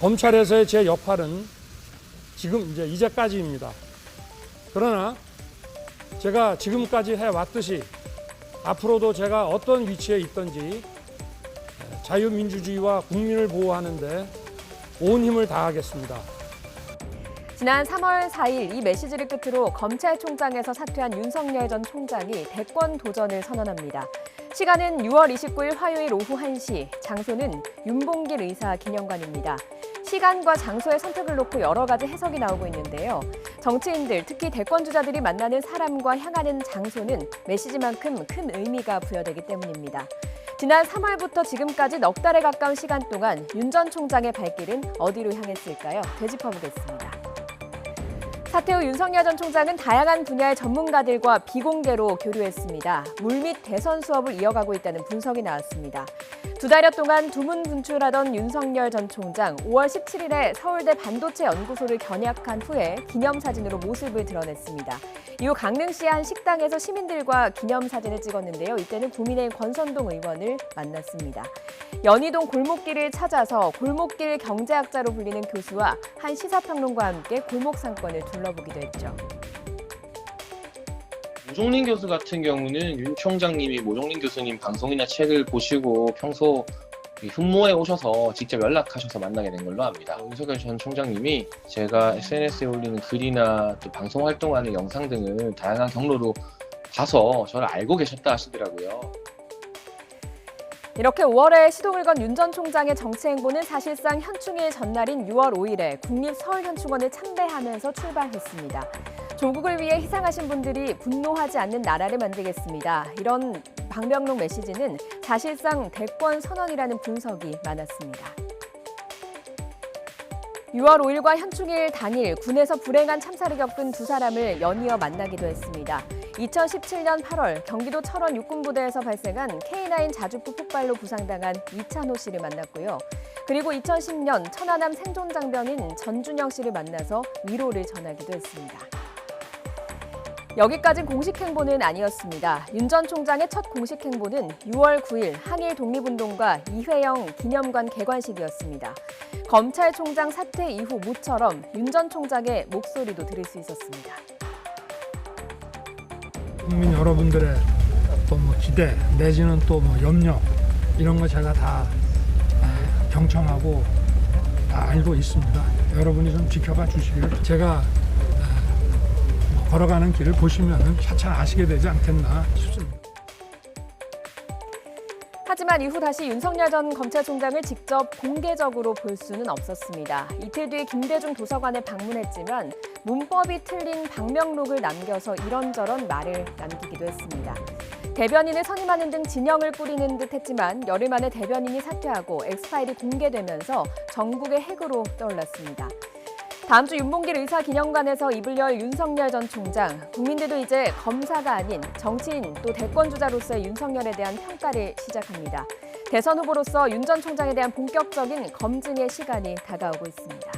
검찰에서의 제 역할은 지금 이제까지입니다. 그러나 제가 지금까지 해왔듯이 앞으로도 제가 어떤 위치에 있든지 자유민주주의와 국민을 보호하는 데 온 힘을 다하겠습니다. 지난 3월 4일 이 메시지를 끝으로 검찰총장에서 사퇴한 윤석열 전 총장이 대권 도전을 선언합니다. 시간은 6월 29일 화요일 오후 1시, 장소는 윤봉길 의사 기념관입니다. 시간과 장소의 선택을 놓고 여러 가지 해석이 나오고 있는데요. 정치인들, 특히 대권 주자들이 만나는 사람과 향하는 장소는 메시지만큼 큰 의미가 부여되기 때문입니다. 지난 3월부터 지금까지 넉 달에 가까운 시간 동안 윤 전 총장의 발길은 어디로 향했을까요? 되짚어보겠습니다. 사퇴 후 윤석열 전 총장은 다양한 분야의 전문가들과 비공개로 교류했습니다. 물밑 대선 수업을 이어가고 있다는 분석이 나왔습니다. 2달여 동안 두문분출하던 윤석열 전 총장, 5월 17일에 서울대 반도체 연구소를 견학한 후에 기념사진으로 모습을 드러냈습니다. 이후 강릉시의 한 식당에서 시민들과 기념사진을 찍었는데요. 이때는 국민의힘 권선동 의원을 만났습니다. 연희동 골목길을 찾아서 골목길 경제학자로 불리는 교수와 한 시사평론가와 함께 골목 상권을 둘러보기도 했죠. 모종린 교수 같은 경우는 윤 총장님이 모종린 교수님 방송이나 책을 보시고 평소 흠모에 오셔서 직접 연락하셔서 만나게 된 걸로 압니다. 윤석열 전 총장님이 제가 SNS에 올리는 글이나 또 방송 활동하는 영상 등을 다양한 경로로 봐서 저를 알고 계셨다 하시더라고요. 이렇게 5월에 시동을 건 윤 전 총장의 정치 행보는 사실상 현충일 전날인 6월 5일에 국립서울현충원을 참배하면서 출발했습니다. 조국을 위해 희생하신 분들이 분노하지 않는 나라를 만들겠습니다. 이런 방명록 메시지는 사실상 대권 선언이라는 분석이 많았습니다. 6월 5일과 현충일 당일 군에서 불행한 참사를 겪은 두 사람을 연이어 만나기도 했습니다. 2017년 8월 경기도 철원 육군부대에서 발생한 K9 자주포 폭발로 부상당한 이찬호 씨를 만났고요. 그리고 2010년 천안함 생존 장병인 전준영 씨를 만나서 위로를 전하기도 했습니다. 여기까진 공식 행보는 아니었습니다. 윤 전 총장의 첫 공식 행보는 6월 9일 항일 독립운동가 이회영 기념관 개관식이었습니다. 검찰총장 사퇴 이후 모처럼 윤 전 총장의 목소리도 들을 수 있었습니다. 국민 여러분들의 또 기대 내지는 또 염려 이런 거 제가 다 경청하고 다 알고 있습니다. 여러분이 좀 지켜봐 주시길 제가 걸어가는 길을 보시면 차차 아시게 되지 않겠나 싶습니다. 하지만 이후 다시 윤석열 전 검찰총장을 직접 공개적으로 볼 수는 없었습니다. 이틀 뒤에 김대중 도서관에 방문했지만 문법이 틀린 방명록을 남겨서 이런저런 말을 남기기도 했습니다. 대변인을 선임하는 등 진영을 꾸리는 듯 했지만 열흘 만에 대변인이 사퇴하고 엑스파일이 공개되면서 전국의 핵으로 떠올랐습니다. 다음 주 윤봉길 의사 기념관에서 입을 열 윤석열 전 총장. 국민들도 이제 검사가 아닌 정치인 또 대권 주자로서의 윤석열에 대한 평가를 시작합니다. 대선 후보로서 윤 전 총장에 대한 본격적인 검증의 시간이 다가오고 있습니다.